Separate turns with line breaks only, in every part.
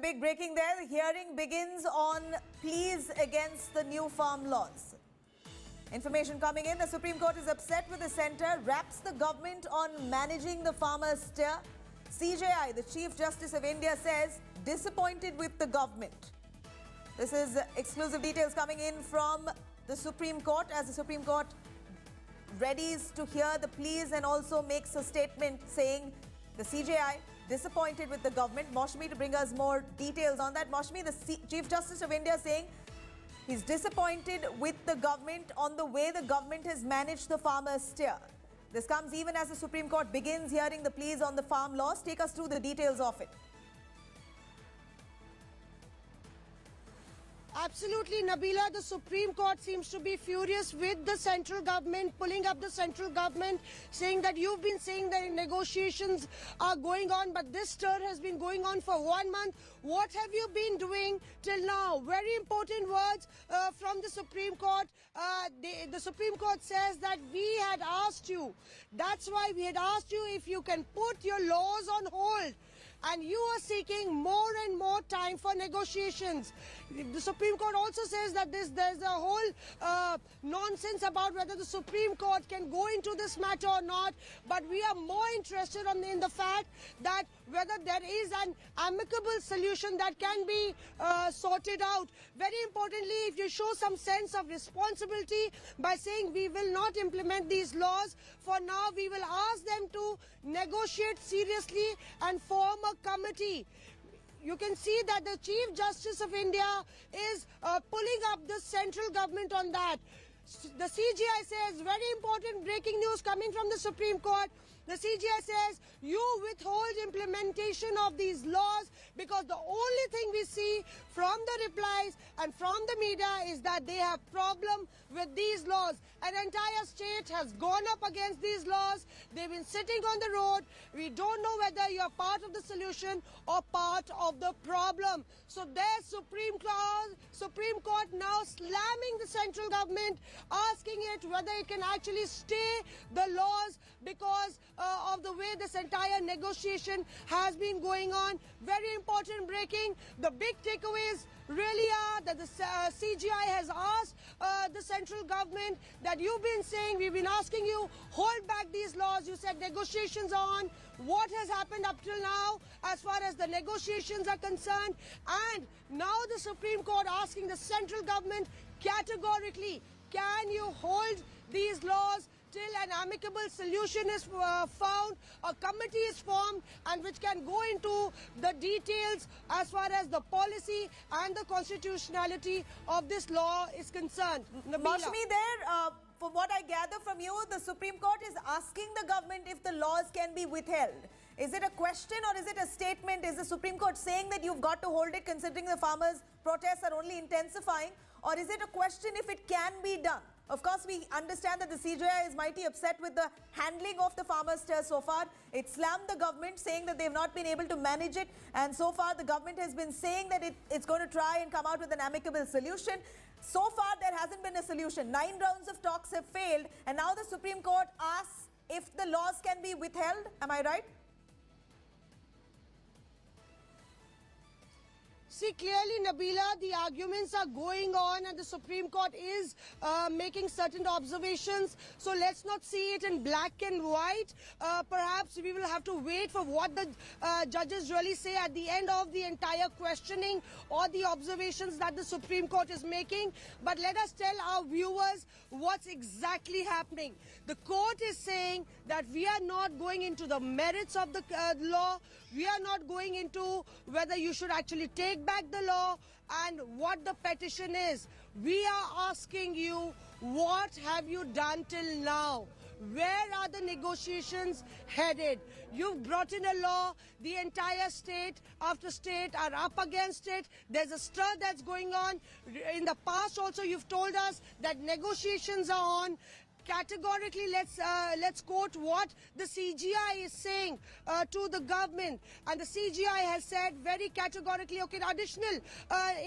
the big breaking there. The hearing begins on pleas against the new farm laws. Information coming in. The Supreme Court is upset with the centre, raps the government on managing the farmers' stir. CJI, the Chief Justice of India, says disappointed with the government. This is exclusive details coming in from the Supreme Court as the Supreme Court readies to hear the pleas and also makes a statement saying the CJI disappointed with the government. Maushmi to bring us more details on that. Maushmi, the Chief Justice of India saying he's disappointed with the government on the way the government has managed the farmers' steer. This comes even as the Supreme Court begins hearing the pleas on the farm laws. Take us through the details of it.
Absolutely, Nabila. The Supreme Court seems to be furious with the central government, pulling up the central government, saying that you've been saying that negotiations are going on, but this stir has been going on for 1 month. What have you been doing till now? Very important words from the Supreme Court. The Supreme Court says that we had asked you. That's why we had asked you if you can put your laws on hold. And you are seeking more and more time for negotiations. The Supreme Court also says that there's a whole nonsense about whether the Supreme Court can go into this matter or not. But we are more interested in the fact that whether there is an amicable solution that can be sorted out. Very importantly, if you show some sense of responsibility by saying we will not implement these laws, for now we will ask them to negotiate seriously and form a committee. You can see that the Chief Justice of India is pulling up the central government on that. The CJI says, very important breaking news coming from the Supreme Court. The CJI says, you withhold implementation of these laws because the only thing we see from the replies and from the media is that they have problem with these laws. An entire state has gone up against these laws. They've been sitting on the road. We don't know whether you're part of the solution or part of the problem. So there's Supreme Court now slamming the central government, asking it whether it can actually stay the laws because of the way this entire negotiation has been going on. Very important breaking. The big takeaways really are that the CJI has asked the central government that you've been saying, we've been asking you, hold back these laws. You said negotiations are on. What has happened up till now as far as the negotiations are concerned? And now the Supreme Court asking the central government categorically, can you hold these laws till an amicable solution is found, a committee is formed and which can go into the details as far as the policy and the constitutionality of this law is concerned.
Maushmi, from what I gather from you, the Supreme Court is asking the government if the laws can be withheld. Is it a question or is it a statement? Is the Supreme Court saying that you've got to hold it considering the farmers' protests are only intensifying? Or is it a question if it can be done? Of course, we understand that the CJI is mighty upset with the handling of the farmers' stir so far. It slammed the government, saying that they've not been able to manage it. And so far, the government has been saying that it's going to try and come out with an amicable solution. So far, there hasn't been a solution. 9 rounds of talks have failed. And now the Supreme Court asks if the laws can be withheld. Am I right?
See, clearly, Nabila, the arguments are going on and the Supreme Court is making certain observations. So let's not see it in black and white. Perhaps we will have to wait for what the judges really say at the end of the entire questioning or the observations that the Supreme Court is making. But let us tell our viewers what's exactly happening. The court is saying that we are not going into the merits of the law. We are not going into whether you should actually take back the law and what the petition is. We are asking you, what have you done till now? Where are the negotiations headed? You've brought in a law. The entire state after state are up against it. There's a stir that's going on. In the past also you've told us that negotiations are on. Categorically, let's quote what the CJI is saying to the government, and the CJI has said very categorically. Okay, additional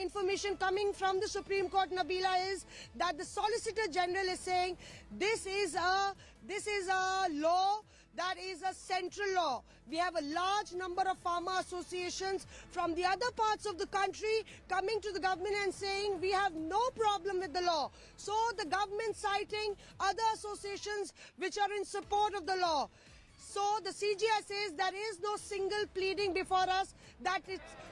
information coming from the Supreme Court, Nabila, is that the Solicitor General is saying this is a law that is a central law. We have a large number of farmer associations from the other parts of the country coming to the government and saying we have no problem with the law. So the government citing other associations which are in support of the law. So the CGI says there is no single pleading before us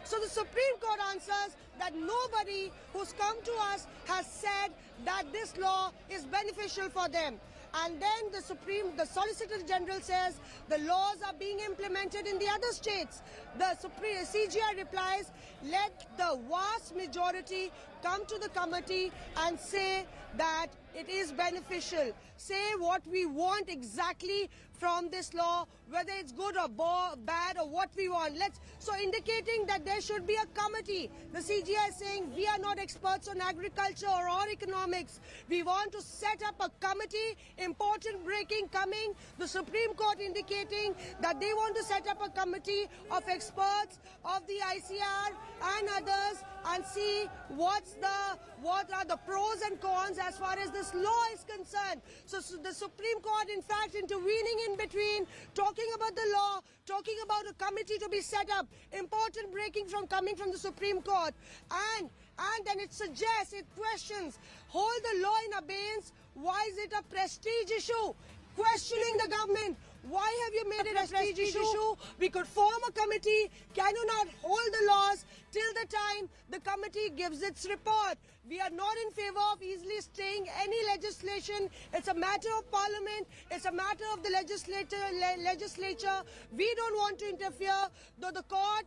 so the Supreme Court answers that nobody who's come to us has said that this law is beneficial for them. And then the Solicitor General says the laws are being implemented in the other states. The CGI replies, let the vast majority come to the committee and say that it is beneficial. Say what we want exactly from this law, whether it's good or bad or what we want. So indicating that there should be a committee. The CGI is saying we are not experts on agriculture or economics. We want to set up a committee. Important breaking coming. The Supreme Court indicating that they want to set up a committee of experts of the ICR and others and see what are the pros and cons as far as this law is concerned. So the Supreme Court in fact intervening in between, talking about the law, talking about a committee to be set up. Important breaking coming from the Supreme Court. And then it suggests, it questions, hold the law in abeyance. Why is it a prestige issue? Questioning the government. Why have you made it a prestige issue? We could form a committee. Can you not hold the laws till the time the committee gives its report? We are not in favor of easily staying any legislation. It's a matter of parliament. It's a matter of the legislature. We don't want to interfere, though the court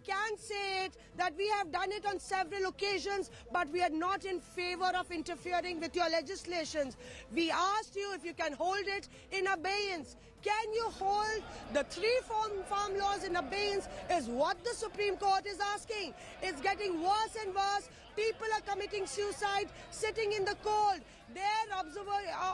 can say it, that we have done it on several occasions, but we are not in favor of interfering with your legislations. We asked you if you can hold it in abeyance. Can you hold the three farm laws in abeyance is what the Supreme Court is asking. It's getting worse and worse. People are committing suicide, sitting in the cold. They're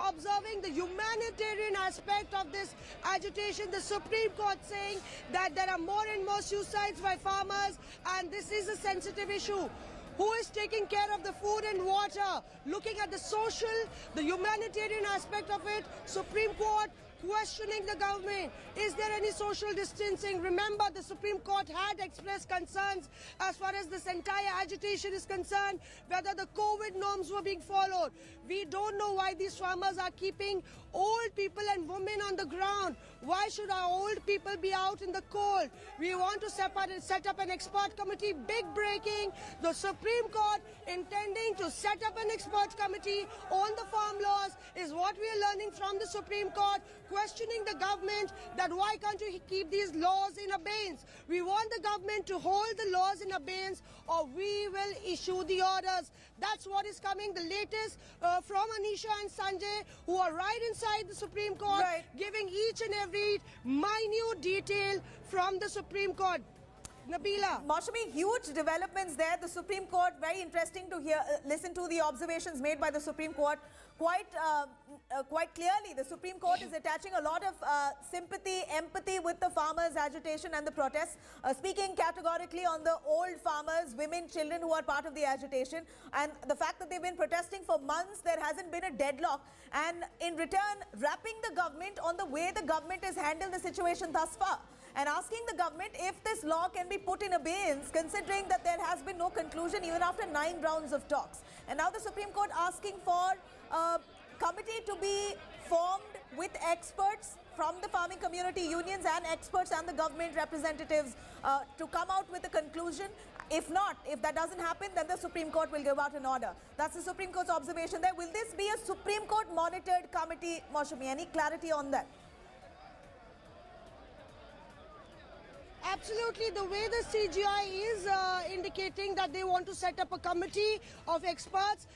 observing the humanitarian aspect of this agitation. The Supreme Court saying that there are more and more suicides by farmers and this is a sensitive issue. Who is taking care of the food and water? Looking at the social, the humanitarian aspect of it, Supreme Court questioning the government. Is there any social distancing? Remember, the Supreme Court had expressed concerns as far as this entire agitation is concerned, whether the COVID norms were being followed. We don't know why these farmers are keeping old people and women on the ground. Why should our old people be out in the cold? We want to set up an expert committee. Big breaking. The Supreme Court intending to set up an expert committee on the farm laws is what we are learning from the Supreme Court, questioning the government that why can't you keep these laws in abeyance? We want the government to hold the laws in abeyance or we will issue the orders. That's what is coming. The latest from Anisha and Sanjay, who are right inside the Supreme Court, giving each and every minute detail from the Supreme Court. Nabila.
Maushami, huge developments there. The Supreme Court, very interesting to hear, listen to the observations made by the Supreme Court. Quite clearly, the Supreme Court is attaching a lot of sympathy, empathy with the farmers' agitation and the protests, speaking categorically on the old farmers, women, children who are part of the agitation, and the fact that they've been protesting for months, there hasn't been a deadlock, and in return, rapping the government on the way the government has handled the situation thus far, and asking the government if this law can be put in abeyance, considering that there has been no conclusion even after 9 rounds of talks. And now the Supreme Court asking for a committee to be formed with experts from the farming community unions and experts and the government representatives to come out with a conclusion. If not, if that doesn't happen, then the Supreme Court will give out an order. That's the Supreme Court's observation there. Will this be a Supreme Court monitored committee, Maushami? Any clarity on that?
Absolutely, the way the CGI is indicating that they want to set up a committee of experts,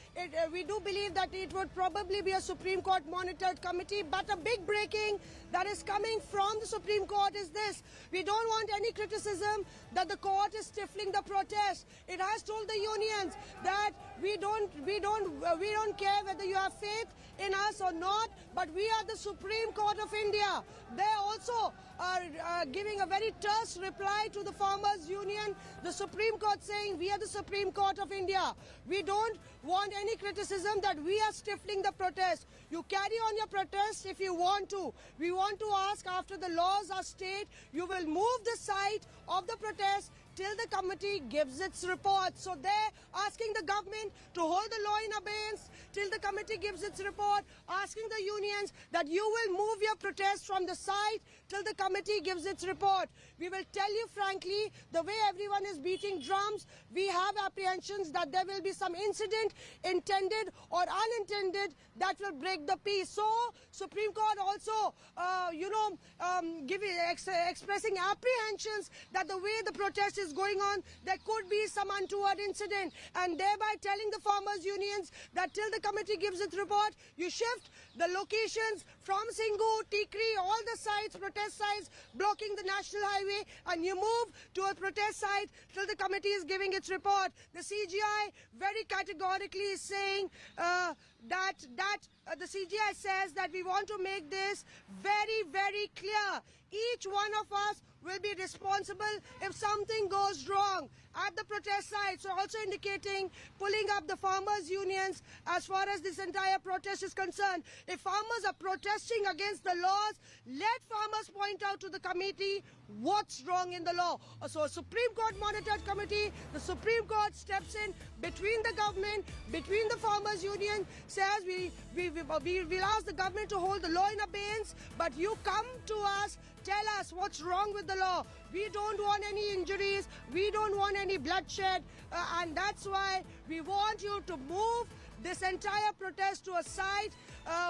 we do believe that it would probably be a Supreme Court monitored committee, but a big breaking that is coming from the Supreme Court is this. We don't want any criticism that the court is stifling the protest. It has told the unions that we don't care whether you have faith in us or not, but we are the Supreme Court of India. They also are giving a very terse reply to the Farmers Union. The Supreme Court saying, we are the Supreme Court of India. We don't want any criticism that we are stifling the protest. You carry on your protest if you want to. We want to ask, after the laws are stayed, you will move the site of the protest till the committee gives its report. So they're asking the government to hold the law in abeyance till the committee gives its report, asking the unions that you will move your protest from the site till the committee gives its report. We will tell you frankly, the way everyone is beating drums, we have apprehensions that there will be some incident, intended or unintended, that will break the peace. So Supreme Court also, expressing apprehensions that the way the protest is going on, there could be some untoward incident, and thereby telling the farmers unions that till the committee gives its report, you shift the locations from Singhu, Tikri, all the sites, protest sites blocking the national highway, and you move to a protest site till the committee is giving its report. The CGI very categorically is saying the CGI says that we want to make this very, very clear. Each one of us will be responsible if something goes wrong at the protest site. So also indicating, pulling up the farmers unions as far as this entire protest is concerned. If farmers are protesting against the laws, let farmers point out to the committee what's wrong in the law. So a Supreme Court monitored committee, the Supreme Court steps in between the government, between the farmers union, says we will ask the government to hold the law in abeyance, but you come to us, tell us what's wrong with the law. We don't want any injuries, we don't want any bloodshed, and that's why we want you to move this entire protest to a site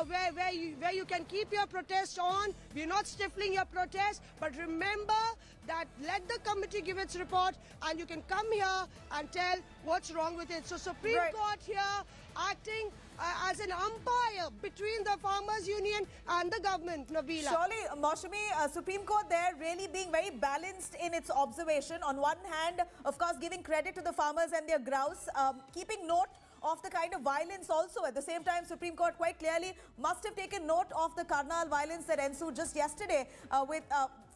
where you can keep your protest on. We're not stifling your protest, but remember that let the committee give its report and you can come here and tell what's wrong with it. So Supreme Court here acting as an umpire between the farmers union and the government, Nabila.
Surely, Maushami, Supreme Court there really being very balanced in its observation. On one hand, of course, giving credit to the farmers and their grouse, keeping note of the kind of violence also. At the same time, Supreme Court quite clearly must have taken note of the carnal violence that ensued just yesterday with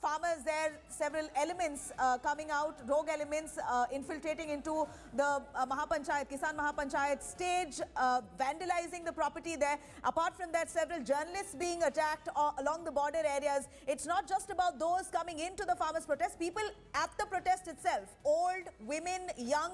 farmers there, several elements coming out, rogue elements infiltrating into the Mahapanchayat, Kisan Mahapanchayat stage, vandalizing the property there. Apart from that, several journalists being attacked along the border areas. It's not just about those coming into the farmers' protest. People at the protest itself, old, women, young,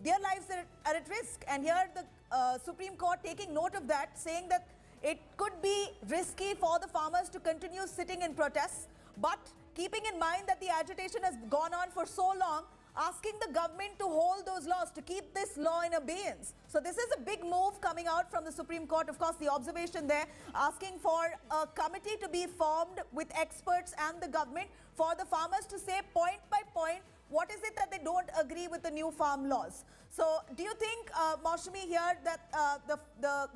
their lives are at risk. And here the Supreme Court taking note of that, saying that it could be risky for the farmers to continue sitting in protests, but keeping in mind that the agitation has gone on for so long, asking the government to hold those laws, to keep this law in abeyance. So this is a big move coming out from the Supreme Court. Of course, the observation there, asking for a committee to be formed with experts and the government for the farmers to say point by point, what is it that they don't agree with the new farm laws? So do you think, Maushami, here that the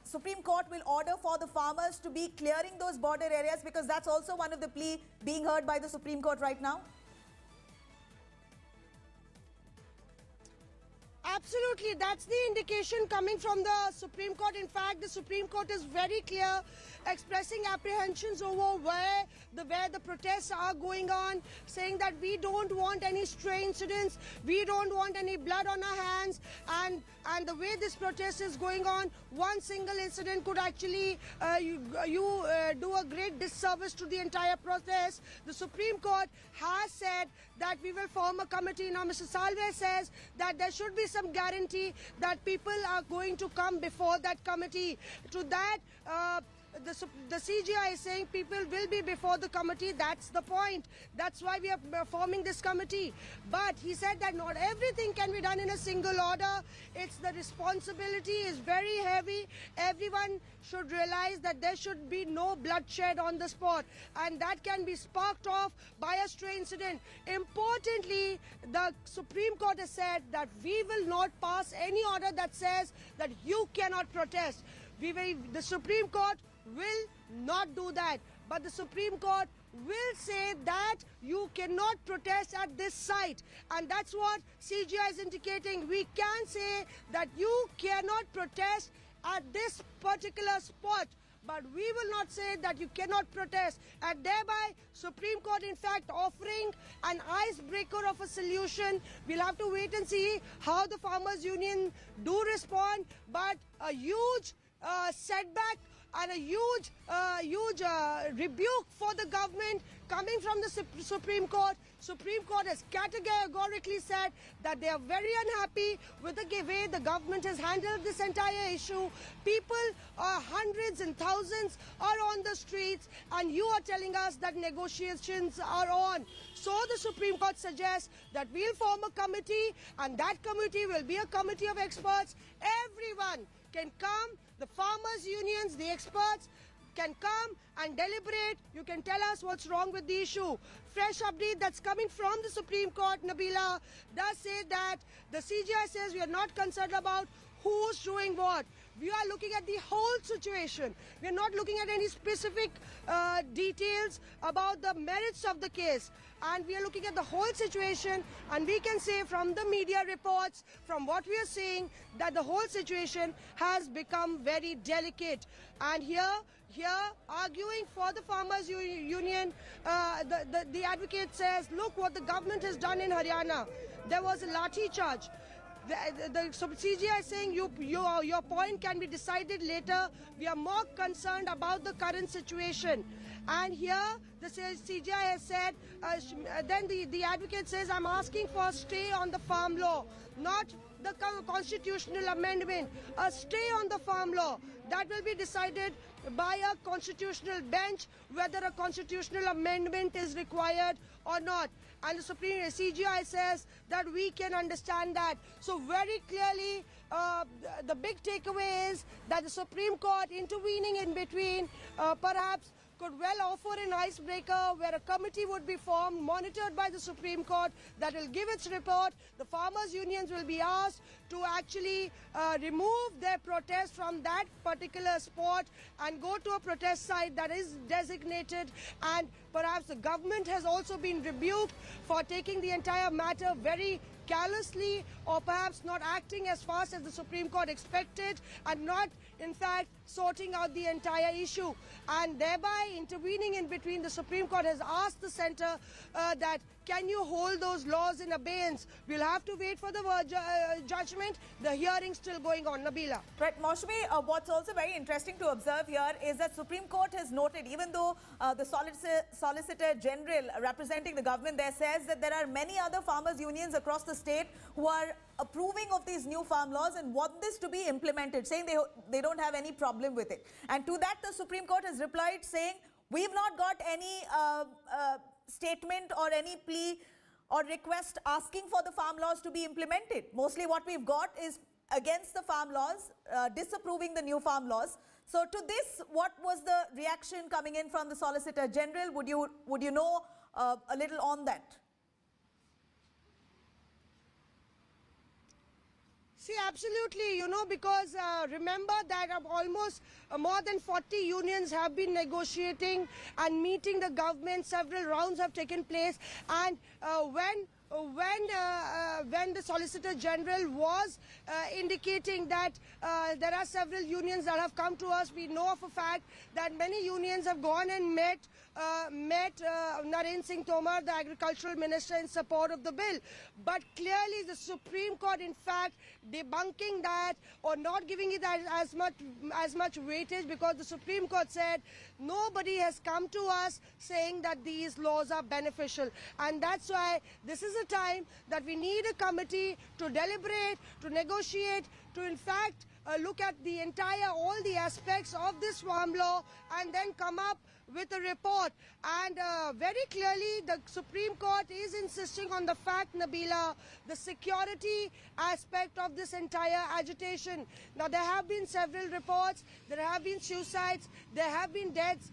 Supreme Court will order for the farmers to be clearing those border areas, because that's also one of the plea being heard by the Supreme Court right now?
Absolutely, that's the indication coming from the Supreme Court. In fact, the Supreme Court is very clear, expressing apprehensions over where the protests are going on, saying that we don't want any stray incidents, we don't want any blood on our hands, and the way this protest is going on, one single incident could actually do a great disservice to the entire protest. The Supreme Court has said that we will form a committee. Now, Mr. Salve says that there should be some guarantee that people are going to come before that committee. To that, the CGI is saying people will be before the committee. That's the point. That's why we are forming this committee. But he said that not everything can be done in a single order. It's the responsibility is very heavy. Everyone should realize that there should be no bloodshed on the spot, and that can be sparked off by a stray incident. Importantly, the Supreme Court has said that we will not pass any order that says that you cannot protest. The Supreme Court will not do that, but the Supreme Court will say that you cannot protest at this site, and that's what CGI is indicating. We can say that you cannot protest at this particular spot, but we will not say that you cannot protest. And thereby, Supreme Court in fact offering an icebreaker of a solution. We'll have to wait and see how the Farmers Union do respond, but a huge setback and a huge rebuke for the government coming from the Supreme Court. Supreme Court has categorically said that they are very unhappy with the way the government has handled this entire issue. People, hundreds and thousands, are on the streets, and you are telling us that negotiations are on. So the Supreme Court suggests that we'll form a committee, and that committee will be a committee of experts. Everyone can come, the farmers' unions, the experts can come and deliberate. You can tell us what's wrong with the issue. Fresh update that's coming from the Supreme Court, Nabila, does say that the CJI says we are not concerned about who's doing what. We are looking at the whole situation. We are not looking at any specific details about the merits of the case. And we are looking at the whole situation, and we can say from the media reports, from what we are seeing, that the whole situation has become very delicate. And here arguing for the Farmers Union, the advocate says, look what the government has done in Haryana. There was a lathi charge. The CJI is saying your point can be decided later. We are more concerned about the current situation. And here the CJI has said, then the advocate says, I'm asking for a stay on the farm law, not the constitutional amendment, a stay on the farm law. That will be decided by a constitutional bench whether a constitutional amendment is required or not. And the Supreme CJI says that we can understand that. So very clearly, the big takeaway is that the Supreme Court intervening in between perhaps could well offer an icebreaker where a committee would be formed, monitored by the Supreme Court, that will give its report. The farmers' unions will be asked to actually remove their protest from that particular spot and go to a protest site that is designated. And perhaps the government has also been rebuked for taking the entire matter very callously, or perhaps not acting as fast as the Supreme Court expected, and not in fact sorting out the entire issue. And thereby intervening in between, the Supreme Court has asked the centre that can you hold those laws in abeyance? We'll have to wait for the judgment. The hearing's still going on. Nabila.
Right, Maushami, what's also very interesting to observe here is that Supreme Court has noted, even though the Solicitor General representing the government there says that there are many other farmers' unions across the state who are approving of these new farm laws and want this to be implemented, saying they don't have any problem with it. And to that, the Supreme Court has replied saying, we've not got any statement or any plea or request asking for the farm laws to be implemented. Mostly what we've got is against the farm laws, disapproving the new farm laws. So to this, what was the reaction coming in from the Solicitor General? Would you know a little on that?
See, absolutely, because remember that almost more than 40 unions have been negotiating and meeting the government. Several rounds have taken place, and when the Solicitor General was indicating that there are several unions that have come to us, we know of a fact that many unions have gone and met Narendra Singh Tomar, the Agricultural Minister, in support of the bill. But clearly the Supreme Court, in fact, debunking that or not giving it as much weightage, because the Supreme Court said nobody has come to us saying that these laws are beneficial. And that's why this is a time that we need a committee to deliberate, to negotiate, to in fact look at all the aspects of this farm law and then come up with a report. And very clearly the Supreme Court is insisting on the fact, Nabila, the security aspect of this entire agitation. Now there have been several reports, there have been suicides, there have been deaths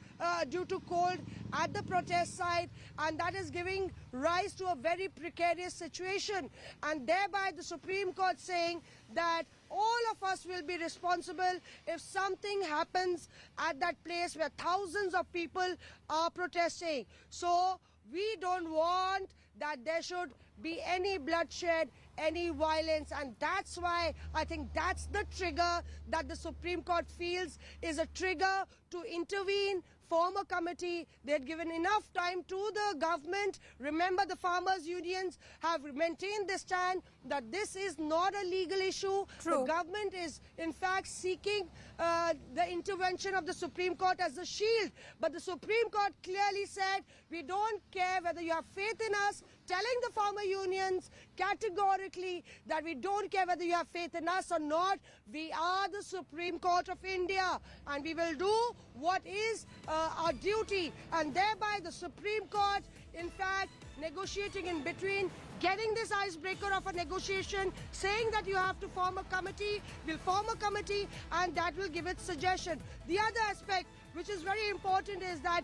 due to cold at the protest site, and that is giving rise to a very precarious situation. And thereby the Supreme Court saying that all of us will be responsible if something happens at that place where thousands of people are protesting. So we don't want that there should be any bloodshed, any violence, and that's why I think that's the trigger that the Supreme Court feels is a trigger to intervene, form a committee. They had given enough time to the government. Remember, the farmers' unions have maintained this stand that this is not a legal issue.
True.
The government is, in fact, seeking the intervention of the Supreme Court as a shield. But the Supreme Court clearly said, we don't care whether you have faith in us, telling the farmer unions categorically that we don't care whether you have faith in us or not. We are the Supreme Court of India, and we will do what is our duty. And thereby the Supreme Court, in fact, negotiating in between, getting this icebreaker of a negotiation, saying that you have to form a committee, we'll form a committee, and that will give its suggestion. The other aspect, which is very important, is that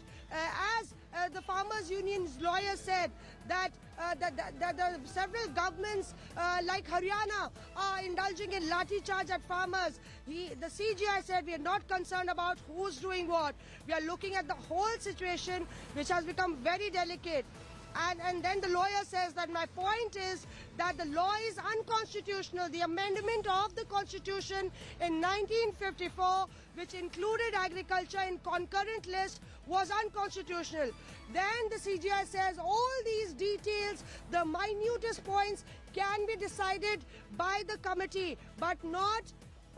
as the farmers' union's lawyer said, that several governments like Haryana are indulging in lathi charge at farmers. The CGI said we are not concerned about who's doing what. We are looking at the whole situation, which has become very delicate. And then the lawyer says that my point is that the law is unconstitutional. The amendment of the Constitution in 1954, which included agriculture in concurrent list, was unconstitutional. Then the CGI says all these details, the minutest points, can be decided by the committee, but not.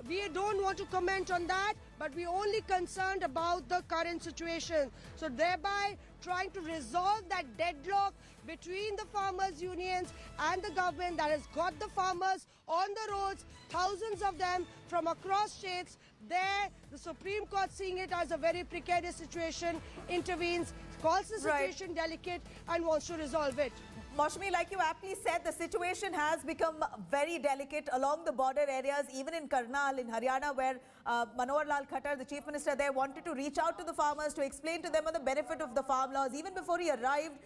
We don't want to comment on that, but we're only concerned about the current situation. So thereby trying to resolve that deadlock between the farmers' unions and the government that has got the farmers on the roads, thousands of them from across states. There, the Supreme Court, seeing it as a very precarious situation, intervenes, calls the situation delicate, and wants to resolve it.
Maushami, like you aptly said, the situation has become very delicate along the border areas, even in Karnal, in Haryana, where Manohar Lal Khattar, the Chief Minister there, wanted to reach out to the farmers to explain to them on the benefit of the farm laws. Even before he arrived,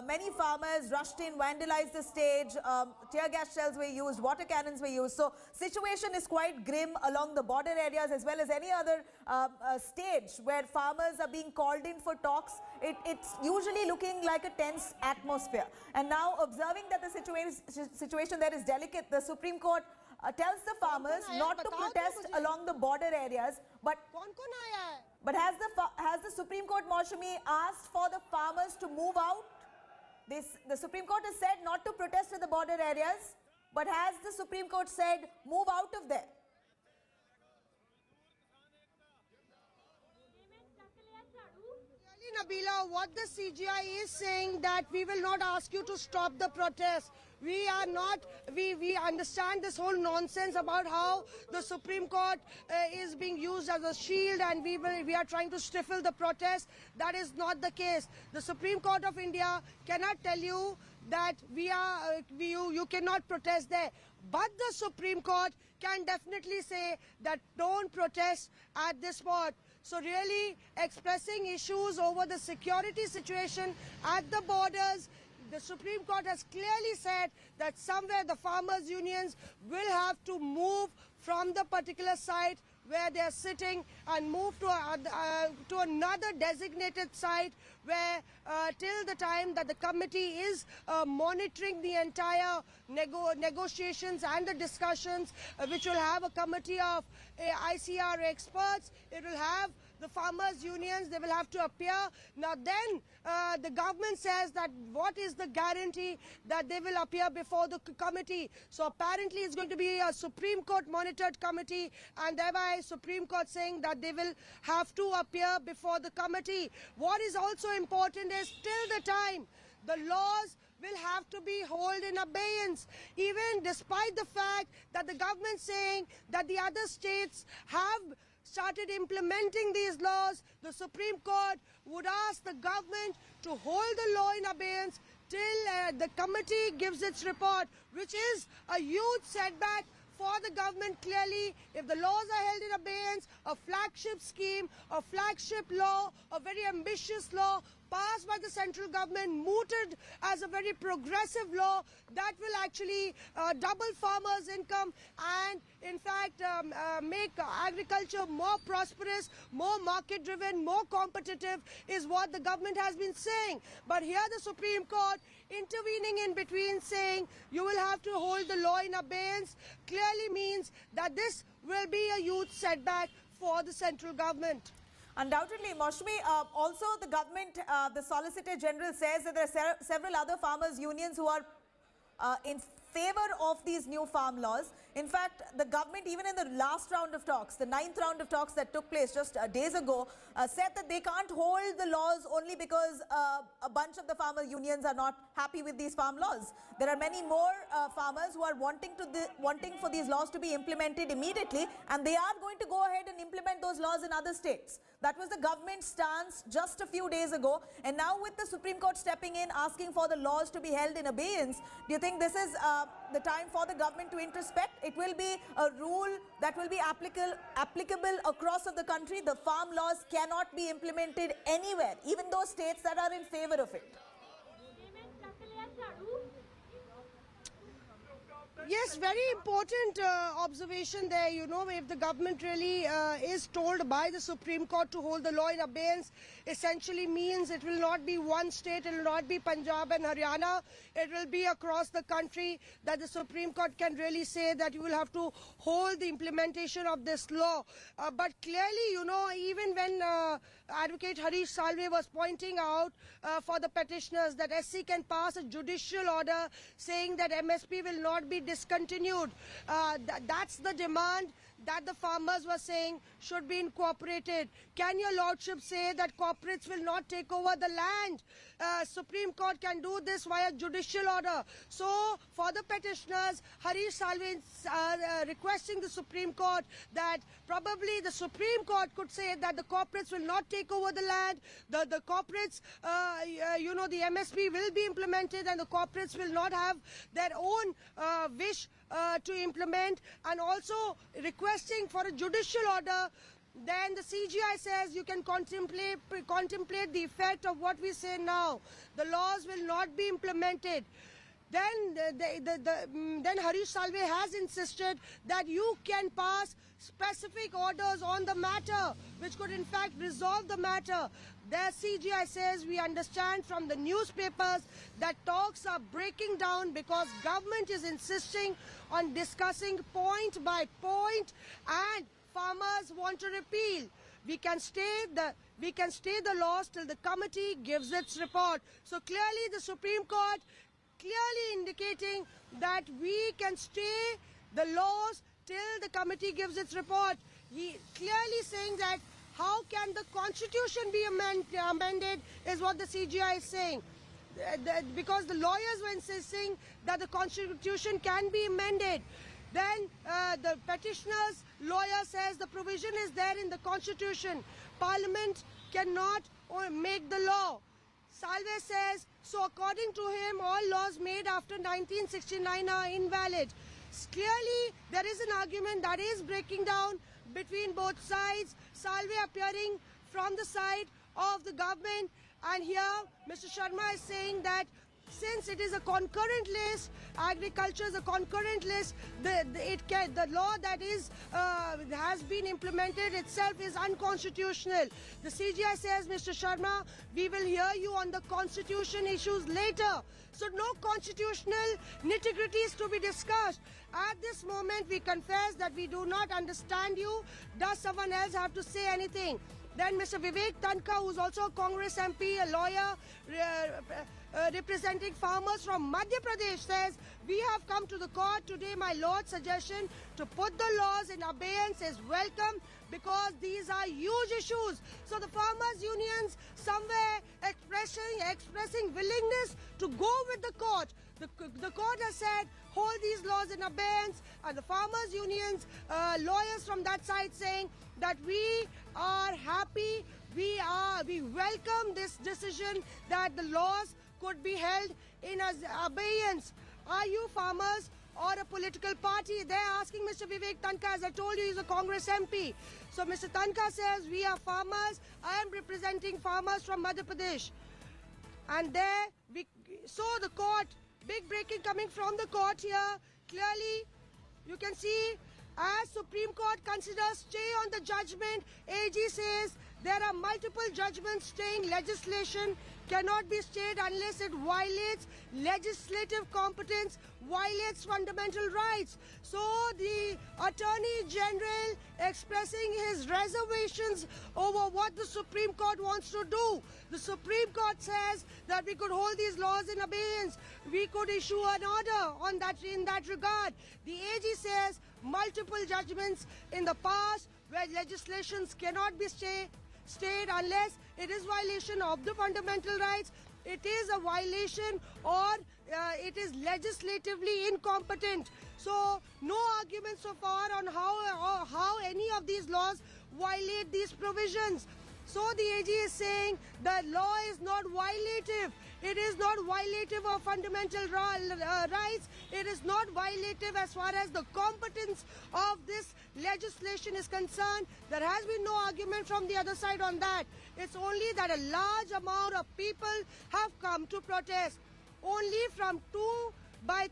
many farmers rushed in, vandalized the stage, tear gas shells were used, water cannons were used. So situation is quite grim along the border areas as well as any other stage where farmers are being called in for talks. It's usually looking like a tense atmosphere. And now, observing that the situation there is delicate, the Supreme Court tells the farmers not to protest along the border areas. But has the Supreme Court, Maushami, asked for the farmers to move out? The Supreme Court has said not to protest in the border areas, but has the Supreme Court said move out of there?
Nabila, what the CGI is saying that we will not ask you to stop the protest. We are not, we understand this whole nonsense about how the Supreme Court is being used as a shield and we are trying to stifle the protest. That is not the case. The Supreme Court of India cannot tell you that you cannot protest there. But the Supreme Court can definitely say that don't protest at this spot. So really expressing issues over the security situation at the borders, the Supreme Court has clearly said that somewhere the farmers' unions will have to move from the particular site where they are sitting and move to another designated site where till the time that the committee is monitoring the entire negotiations and the discussions, which will have a committee of ICR experts. It will have the farmers' unions, they will have to appear. Now then, the government says that what is the guarantee that they will appear before the committee? So apparently it's going to be a Supreme Court monitored committee, and thereby Supreme Court saying that they will have to appear before the committee. What is also important is till the time the laws will have to be held in abeyance, even despite the fact that the government saying that the other states have started implementing these laws. The Supreme Court would ask the government to hold the law in abeyance till the committee gives its report, which is a huge setback for the government. Clearly, if the laws are held in abeyance, a flagship scheme, a flagship law, a very ambitious law passed by the central government, mooted as a very progressive law that will actually double farmers' income and in fact make agriculture more prosperous, more market-driven, more competitive is what the government has been saying. But here the Supreme Court intervening in between, saying you will have to hold the law in abeyance, clearly means that this will be a huge setback for the central government.
Undoubtedly, Maushmi, also the government, the Solicitor General says that there are several other farmers' unions who are in favor of these new farm laws. In fact, the government, even in the last round of talks, the 9th round of talks that took place just days ago, said that they can't hold the laws only because a bunch of the farmer unions are not happy with these farm laws. There are many more farmers who are wanting for these laws to be implemented immediately, and they are going to go ahead and implement those laws in other states. That was the government's stance just a few days ago, and now with the Supreme Court stepping in, asking for the laws to be held in abeyance, do you think this is the time for the government to introspect? It will be a rule that will be applicable across of the country. The farm laws cannot be implemented anywhere, even those states that are in favor of it.
Yes, very important observation there. You know, if the government really is told by the Supreme Court to hold the law in abeyance, essentially means it will not be one state, it will not be Punjab and Haryana, it will be across the country that the Supreme Court can really say that you will have to hold the implementation of this law. But clearly, you know, even when Advocate Harish Salve was pointing out for the petitioners that SC can pass a judicial order saying that MSP will not be discontinued. That's the demand that the farmers were saying should be incorporated. Can your lordship say that corporates will not take over the land? Supreme Court can do this via judicial order. So for the petitioners, Harish Salve is requesting the Supreme Court that probably the Supreme Court could say that the corporates will not take over the land, the corporates, you know, the MSP will be implemented and the corporates will not have their own wish to implement, and also requesting for a judicial order. Then the CGI says you can contemplate the effect of what we say now. The laws will not be implemented. Then then Harish Salve has insisted that you can pass specific orders on the matter, which could in fact resolve the matter. The CGI says we understand from the newspapers that talks are breaking down because government is insisting on discussing point by point, and farmers want to repeal. We can stay the laws till the committee gives its report. So clearly the Supreme Court clearly indicating that we can stay the laws till the committee gives its report. He clearly saying that how can the constitution be amended is what the CGI is saying. Because the lawyers were insisting that the constitution can be amended. Then the petitioner's lawyer says the provision is there in the constitution. Parliament cannot make the law. Salve says, so according to him, all laws made after 1969 are invalid. Clearly, there is an argument that is breaking down between both sides. Salve appearing from the side of the government, and here Mr. Sharma is saying that since it is a concurrent list, agriculture is a concurrent list, the law that is has been implemented itself is unconstitutional. The CGI says, Mr. Sharma, we will hear you on the constitution issues later. So no constitutional nitty-gritties to be discussed. At this moment, we confess that we do not understand you. Does someone else have to say anything? Then Mr. Vivek Tanka, who's also a Congress MP, a lawyer representing farmers from Madhya Pradesh, says, we have come to the court today, my lord's suggestion to put the laws in abeyance is welcome because these are huge issues. So the farmers' unions somewhere expressing willingness to go with the court. The court has said, hold these laws in abeyance, and the farmers' unions, lawyers from that side saying that we are happy, we welcome this decision that the laws could be held in abeyance. Are you farmers or a political party? They're asking Mr. Vivek Tanka. As I told you, he's a Congress MP. So Mr. Tanka says, we are farmers. I am representing farmers from Madhya Pradesh. And so the court, big breaking coming from the court here. Clearly, you can see as Supreme Court considers stay on the judgment, AG says there are multiple judgments staying legislation cannot be stayed unless it violates legislative competence, violates fundamental rights. So the Attorney General expressing his reservations over what the Supreme Court wants to do. The Supreme Court says that we could hold these laws in abeyance. We could issue an order on that in that regard. The AG says multiple judgments in the past where legislations cannot be stayed unless it is violation of the fundamental rights, it is a violation, or it is legislatively incompetent. So no argument so far on how any of these laws violate these provisions. So the AG is saying the law is not violative. It is not violative of fundamental rights. It is not violative as far as the competence of this legislation is concerned. There has been no argument from the other side on that. It's only that a large amount of people have come to protest. Only from 2 or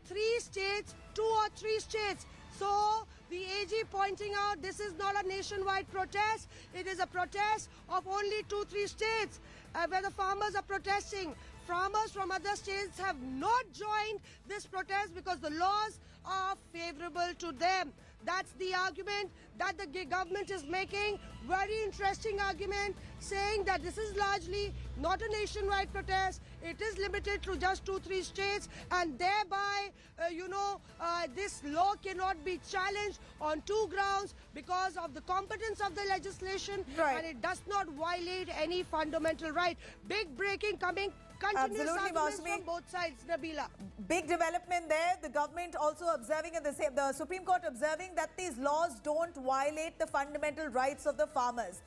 3 states. So the AG pointing out this is not a nationwide protest. It is a protest of only 2-3 states where the farmers are protesting. Farmers from other states have not joined this protest because the laws are favorable to them. That's the argument that the government is making. Very interesting argument, saying that this is largely not a nationwide protest. It is limited to just 2-3 states, and thereby, this law cannot be challenged on 2 grounds because of the competence of the legislation,
right,
and it does not violate any fundamental right. Big breaking coming. Continuous
Absolutely,
arguments
Mausami.
from both sides, Nabila.
Big development there. The government also observing, and the Supreme Court observing that these laws don't violate the fundamental rights of the farmers.